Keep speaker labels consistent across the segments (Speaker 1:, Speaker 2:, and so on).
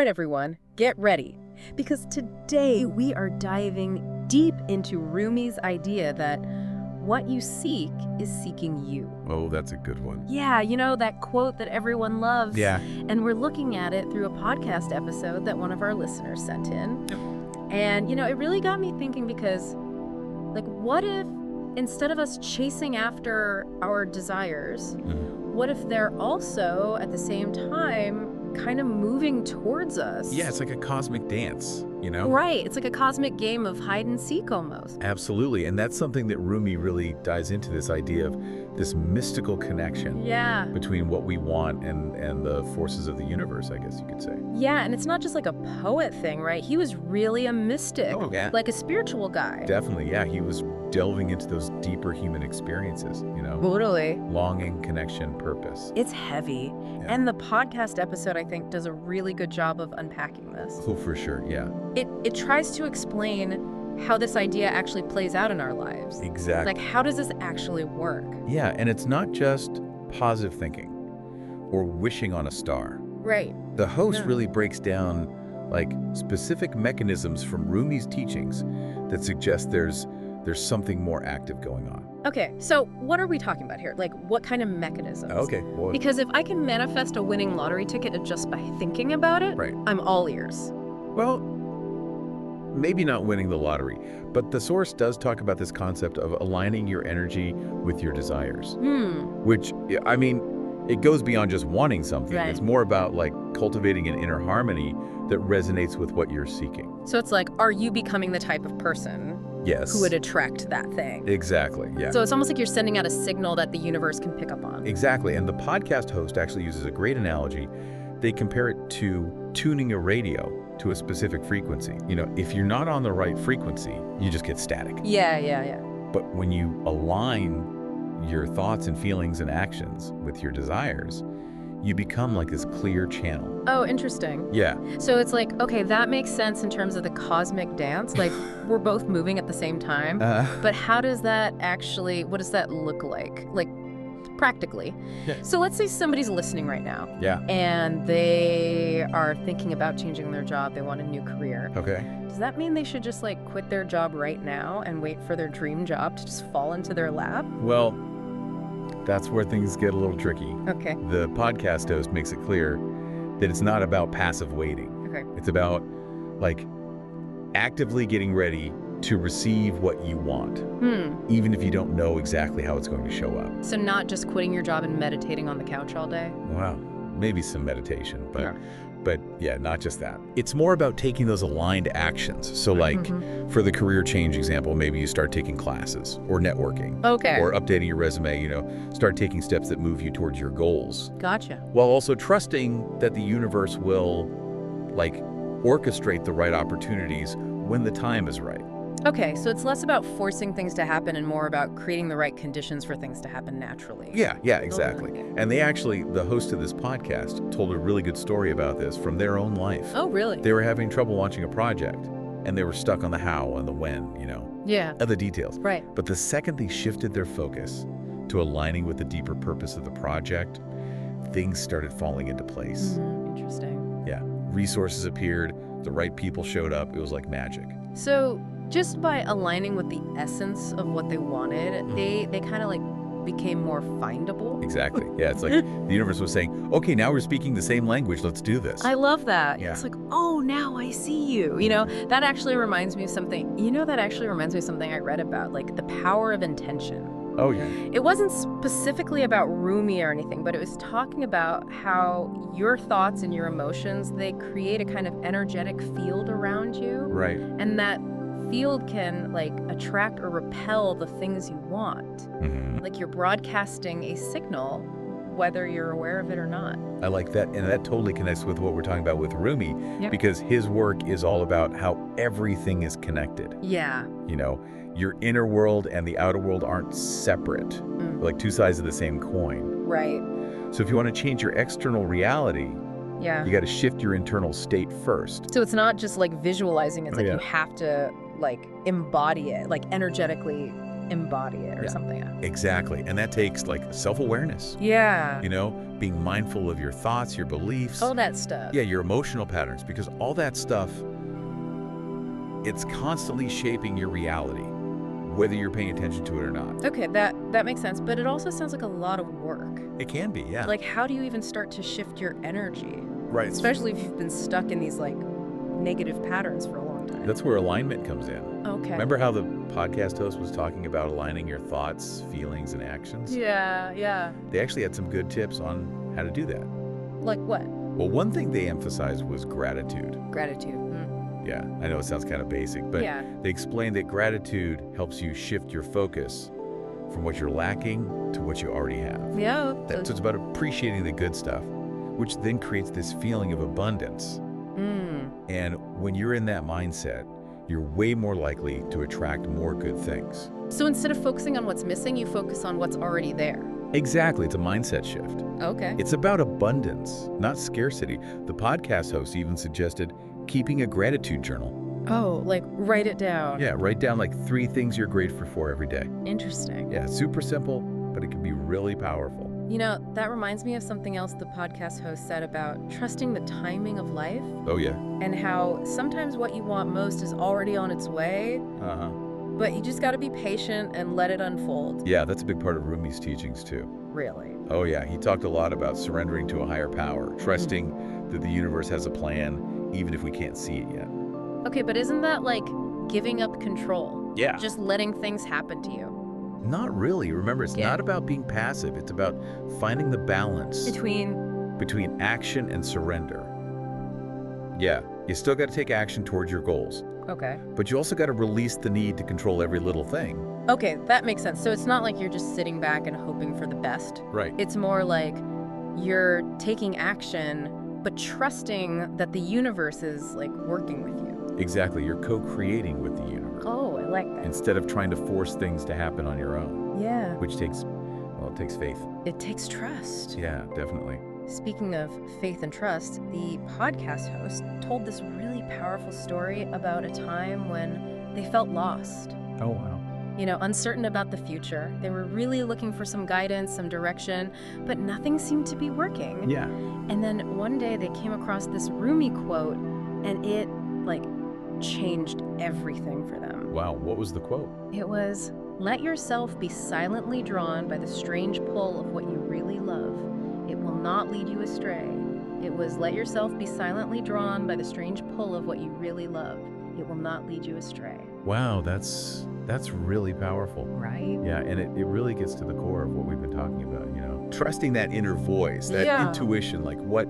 Speaker 1: right, everyone, get ready. Because today we are diving deep into Rumi's idea that what you seek is seeking you.
Speaker 2: Oh, that's a good one.
Speaker 1: Yeah, you know, that quote that everyone loves.
Speaker 2: Yeah.
Speaker 1: And we're looking at it through a podcast episode that one of our listeners sent in.
Speaker 2: Yep.
Speaker 1: And, you know, it really got me thinking because, like, what if instead of us chasing after our desires, what if they're also, at the same time, kind of moving towards us?
Speaker 2: Yeah, it's like a cosmic dance, you know?
Speaker 1: Right. It's like a cosmic game of hide and seek almost.
Speaker 2: Absolutely. And that's something that Rumi really dives into, this idea of this mystical connection between what we want and the forces of the universe, I guess you could say.
Speaker 1: Yeah, and it's not just like a poet thing, right? He was really a mystic, like a spiritual guy.
Speaker 2: Definitely, yeah. He was delving into those deeper human experiences, you know?
Speaker 1: Totally.
Speaker 2: Longing, connection, purpose.
Speaker 1: It's heavy. Yeah. And the podcast episode, I think, does a really good job of unpacking this.
Speaker 2: Oh, for sure, yeah.
Speaker 1: It tries to explain how this idea actually plays out in our lives.
Speaker 2: Exactly.
Speaker 1: Like, how does this actually work?
Speaker 2: Yeah, and it's not just positive thinking or wishing on a star.
Speaker 1: Right.
Speaker 2: The host really breaks down, like, specific mechanisms from Rumi's teachings that suggest there's something more active going on.
Speaker 1: Okay, so what are we talking about here? Like, what kind of mechanisms?
Speaker 2: Okay. Well,
Speaker 1: because if I can manifest a winning lottery ticket just by thinking about it, I'm all ears.
Speaker 2: Well, maybe not winning the lottery, but the source does talk about this concept of aligning your energy with your desires. Which, I mean, it goes beyond just wanting something.
Speaker 1: Right.
Speaker 2: It's more about, like, cultivating an inner harmony that resonates with what you're seeking.
Speaker 1: So it's like, are you becoming the type of person who would attract that thing?
Speaker 2: Exactly, yeah.
Speaker 1: So it's almost like you're sending out a signal that the universe can pick up on.
Speaker 2: Exactly, and the podcast host actually uses a great analogy. They compare it to tuning a radio to a specific frequency. You know, if you're not on the right frequency, you just get static.
Speaker 1: Yeah.
Speaker 2: But when you align your thoughts and feelings and actions with your desires, you become like this clear channel.
Speaker 1: Oh, interesting.
Speaker 2: Yeah.
Speaker 1: So it's like, okay, that makes sense in terms of the cosmic dance. Like, we're both moving at the same time. But how does that actually, what does that look like? Like, practically. Yeah. So let's say somebody's listening right now.
Speaker 2: Yeah.
Speaker 1: And they are thinking about changing their job. They want a new career.
Speaker 2: Okay.
Speaker 1: Does that mean they should just, like, quit their job right now and wait for their dream job to just fall into their lap?
Speaker 2: Well, that's where things get a little tricky.
Speaker 1: Okay.
Speaker 2: The podcast host makes it clear that it's not about passive waiting.
Speaker 1: Okay.
Speaker 2: It's about, like, actively getting ready to receive what you want, even if you don't know exactly how it's going to show up.
Speaker 1: So not just quitting your job and meditating on the couch all day?
Speaker 2: Wow. Maybe some meditation, but yeah, not just that. It's more about taking those aligned actions. So, like, for the career change example, maybe you start taking classes or networking.
Speaker 1: Okay.
Speaker 2: Or updating your resume, you know, start taking steps that move you towards your goals.
Speaker 1: Gotcha.
Speaker 2: While also trusting that the universe will, like, orchestrate the right opportunities when the time is right.
Speaker 1: Okay, so it's less about forcing things to happen and more about creating the right conditions for things to happen naturally.
Speaker 2: Yeah, exactly. And they actually, the host of this podcast, told a really good story about this from their own life.
Speaker 1: Oh, really?
Speaker 2: They were having trouble launching a project, and they were stuck on the how and the when, you know?
Speaker 1: Yeah.
Speaker 2: And the details.
Speaker 1: Right.
Speaker 2: But the second they shifted their focus to aligning with the deeper purpose of the project, things started falling into place.
Speaker 1: Interesting.
Speaker 2: Yeah. Resources appeared, the right people showed up. It was like magic.
Speaker 1: So just by aligning with the essence of what they wanted, they kind of, like, became more findable.
Speaker 2: Exactly. Yeah, it's like the universe was saying, okay, now we're speaking the same language. Let's do this.
Speaker 1: I love that.
Speaker 2: Yeah.
Speaker 1: It's like, oh, now I see you. You know, that actually reminds me of something. I read about, like, the power of intention.
Speaker 2: Oh, yeah.
Speaker 1: It wasn't specifically about Rumi or anything, but it was talking about how your thoughts and your emotions, they create a kind of energetic field around you.
Speaker 2: Right.
Speaker 1: And that field can, like, attract or repel the things you want. Like, you're broadcasting a signal, whether you're aware of it or not.
Speaker 2: I like that, and that totally connects with what we're talking about with Rumi, because his work is all about how everything is connected.
Speaker 1: Yeah.
Speaker 2: You know, your inner world and the outer world aren't separate, like two sides of the same coin.
Speaker 1: Right.
Speaker 2: So if you want to change your external reality, you got to shift your internal state first.
Speaker 1: So it's not just, like, visualizing, it's like you have to, like, embody it, like, energetically embody it or something.
Speaker 2: Exactly. And that takes, like, self-awareness.
Speaker 1: Yeah.
Speaker 2: You know, being mindful of your thoughts, your beliefs.
Speaker 1: All that stuff.
Speaker 2: Yeah, your emotional patterns, because all that stuff, it's constantly shaping your reality, whether you're paying attention to it or not.
Speaker 1: Okay, that makes sense, but it also sounds like a lot of work.
Speaker 2: It can be, yeah.
Speaker 1: Like, how do you even start to shift your energy?
Speaker 2: Right.
Speaker 1: Especially if you've been stuck in these, like, negative patterns for a long time.
Speaker 2: That's where alignment comes in.
Speaker 1: Okay.
Speaker 2: Remember how the podcast host was talking about aligning your thoughts, feelings, and actions?
Speaker 1: Yeah.
Speaker 2: They actually had some good tips on how to do that.
Speaker 1: Like what?
Speaker 2: Well, one thing they emphasized was gratitude.
Speaker 1: Gratitude.
Speaker 2: Yeah, I know it sounds kind of basic, but
Speaker 1: Yeah.
Speaker 2: they explained that gratitude helps you shift your focus from what you're lacking to what you already have.
Speaker 1: Yeah.
Speaker 2: So it's about appreciating the good stuff, which then creates this feeling of abundance. And when you're in that mindset, you're way more likely to attract more good things.
Speaker 1: So instead of focusing on what's missing, you focus on what's already there.
Speaker 2: Exactly, it's a mindset shift.
Speaker 1: Okay.
Speaker 2: It's about abundance, not scarcity. The podcast host even suggested keeping a gratitude journal.
Speaker 1: Oh, like write it down.
Speaker 2: Yeah, write down like 3 things you're grateful for every day.
Speaker 1: Interesting.
Speaker 2: Yeah, super simple, but it can be really powerful.
Speaker 1: You know, that reminds me of something else the podcast host said about trusting the timing of life
Speaker 2: Oh, yeah.
Speaker 1: and how sometimes what you want most is already on its way, but you just got to be patient and let it unfold.
Speaker 2: Yeah, that's a big part of Rumi's teachings, too.
Speaker 1: Really.
Speaker 2: Oh, yeah. He talked a lot about surrendering to a higher power, trusting that the universe has a plan, even if we can't see it yet.
Speaker 1: Okay, but isn't that like giving up control?
Speaker 2: Yeah.
Speaker 1: Just letting things happen to you?
Speaker 2: Not really. Remember, it's
Speaker 1: Yeah.
Speaker 2: not about being passive. It's about finding the balance between action and surrender. Yeah, you still got to take action towards your goals,
Speaker 1: Okay.
Speaker 2: but you also got to release the need to control every little thing.
Speaker 1: Okay, that makes sense. So it's not like you're just sitting back and hoping for the best.
Speaker 2: Right.
Speaker 1: It's more like you're taking action, but trusting that the universe is like working with you.
Speaker 2: Exactly. You're co-creating with the universe
Speaker 1: Oh, I like that.
Speaker 2: instead of trying to force things to happen on your own,
Speaker 1: Yeah.
Speaker 2: which takes, well, it takes faith.
Speaker 1: It takes trust.
Speaker 2: Yeah, definitely.
Speaker 1: Speaking of faith and trust, the podcast host told this really powerful story about a time when they felt lost.
Speaker 2: Oh, wow.
Speaker 1: You know, uncertain about the future. They were really looking for some guidance, some direction, but nothing seemed to be working.
Speaker 2: Yeah.
Speaker 1: And then one day they came across this Rumi quote, and it, like, changed everything for them.
Speaker 2: Wow, what was the quote?
Speaker 1: It was, "Let yourself be silently drawn by the strange pull of what you really love. It will not lead you astray." It was, "Let yourself be silently drawn by the strange pull of what you really love. It will not lead you astray."
Speaker 2: Wow, that's really powerful.
Speaker 1: Right?
Speaker 2: Yeah, and it really gets to the core of what we've been talking about, you know. Trusting that inner voice, that
Speaker 1: Yeah.
Speaker 2: intuition, like what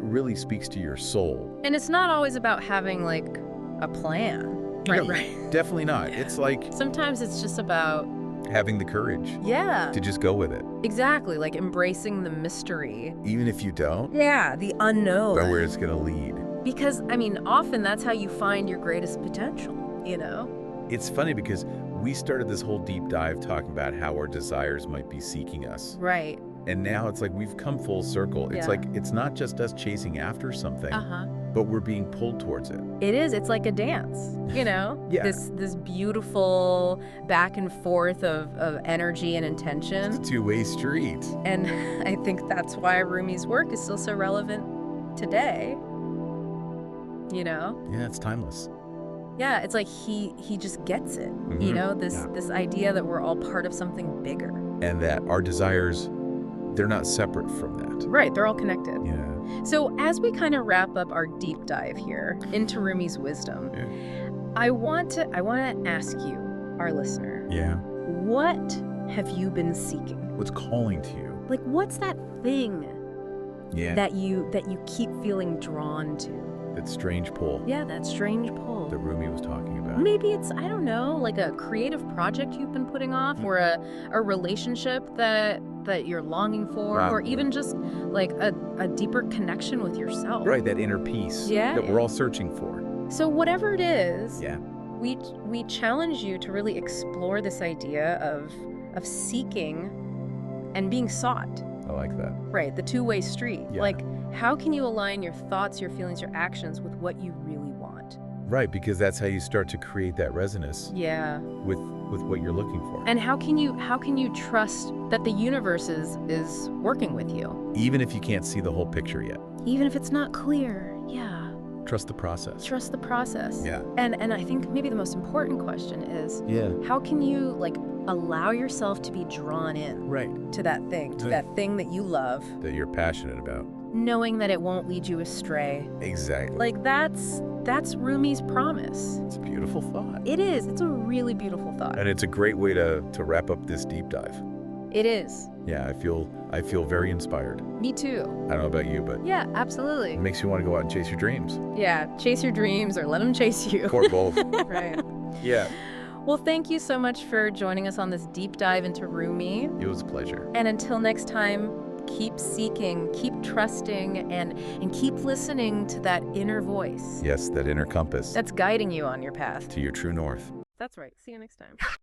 Speaker 2: really speaks to your soul.
Speaker 1: And it's not always about having, like, a plan.
Speaker 2: No,
Speaker 1: Right.
Speaker 2: definitely not. It's like
Speaker 1: Sometimes it's just about,
Speaker 2: having the courage
Speaker 1: yeah,
Speaker 2: to just go with it.
Speaker 1: exactly, like embracing the mystery.
Speaker 2: Even if you don't
Speaker 1: Yeah, the unknown.
Speaker 2: know where it's going to lead.
Speaker 1: Because, I mean, often that's how you find your greatest potential, you know?
Speaker 2: It's funny because we started this whole deep dive talking about how our desires might be seeking us.
Speaker 1: Right.
Speaker 2: And now it's like we've come full circle. It's
Speaker 1: Yeah.
Speaker 2: like it's not just us chasing after something,
Speaker 1: Uh-huh.
Speaker 2: but we're being pulled towards it.
Speaker 1: It is. It's like a dance, you know?
Speaker 2: Yeah.
Speaker 1: This beautiful back and forth of energy and intention.
Speaker 2: It's a two-way street.
Speaker 1: And I think that's why Rumi's work is still so relevant today. You know?
Speaker 2: Yeah, it's timeless.
Speaker 1: Yeah, it's like he just gets it. You
Speaker 2: Mhm.
Speaker 1: know, this
Speaker 2: Yeah.
Speaker 1: this idea that we're all part of something bigger.
Speaker 2: And that our desires, they're not separate from that.
Speaker 1: Right, they're all connected.
Speaker 2: Yeah.
Speaker 1: So as we kind of wrap up our deep dive here into Rumi's wisdom,
Speaker 2: Yeah.
Speaker 1: I want to ask you, our listener,
Speaker 2: Yeah.
Speaker 1: what have you been seeking?
Speaker 2: What's calling to you?
Speaker 1: Like, what's that thing
Speaker 2: Yeah.
Speaker 1: that you keep feeling drawn to?
Speaker 2: That strange pull
Speaker 1: Yeah, that strange pull.
Speaker 2: that Rumi was talking about.
Speaker 1: Maybe it's, I don't know, like a creative project you've been putting off, or a relationship that you're longing for,
Speaker 2: Wow.
Speaker 1: or even just like a deeper connection with yourself.
Speaker 2: Right, that inner peace
Speaker 1: Yeah.
Speaker 2: that we're all searching for.
Speaker 1: So whatever it is,
Speaker 2: Yeah.
Speaker 1: we challenge you to really explore this idea of seeking and being sought.
Speaker 2: I like that.
Speaker 1: Right, the two-way street.
Speaker 2: Yeah.
Speaker 1: Like, how can you align your thoughts, your feelings, your actions with what you really want?
Speaker 2: Right, because that's how you start to create that resonance
Speaker 1: Yeah.
Speaker 2: with what you're looking for.
Speaker 1: And how can you trust that the universe is working with you?
Speaker 2: Even if you can't see the whole picture yet.
Speaker 1: Even if it's not clear. Yeah.
Speaker 2: Trust the process.
Speaker 1: Trust the process.
Speaker 2: Yeah.
Speaker 1: And I think maybe the most important question is,
Speaker 2: Yeah.
Speaker 1: how can you like allow yourself to be drawn in
Speaker 2: Right.
Speaker 1: to that thing, that you love,
Speaker 2: That you're passionate about.
Speaker 1: knowing that it won't lead you astray?
Speaker 2: Exactly.
Speaker 1: Like that's Rumi's promise.
Speaker 2: It's a beautiful thought.
Speaker 1: It is. It's a really beautiful thought.
Speaker 2: And it's a great way to wrap up this deep dive.
Speaker 1: It is.
Speaker 2: Yeah, I feel very inspired.
Speaker 1: Me too.
Speaker 2: I don't know about you, but
Speaker 1: Yeah, absolutely.
Speaker 2: it makes you want to go out and chase your dreams.
Speaker 1: Yeah, chase your dreams or let them chase you.
Speaker 2: Or both.
Speaker 1: Right.
Speaker 2: Yeah.
Speaker 1: Well, thank you so much for joining us on this deep dive into Rumi.
Speaker 2: It was a pleasure.
Speaker 1: And until next time, keep seeking, keep trusting, and keep listening to that inner voice
Speaker 2: Yes, that inner compass
Speaker 1: that's guiding you on your path.
Speaker 2: to your true north.
Speaker 1: That's right. See you next time.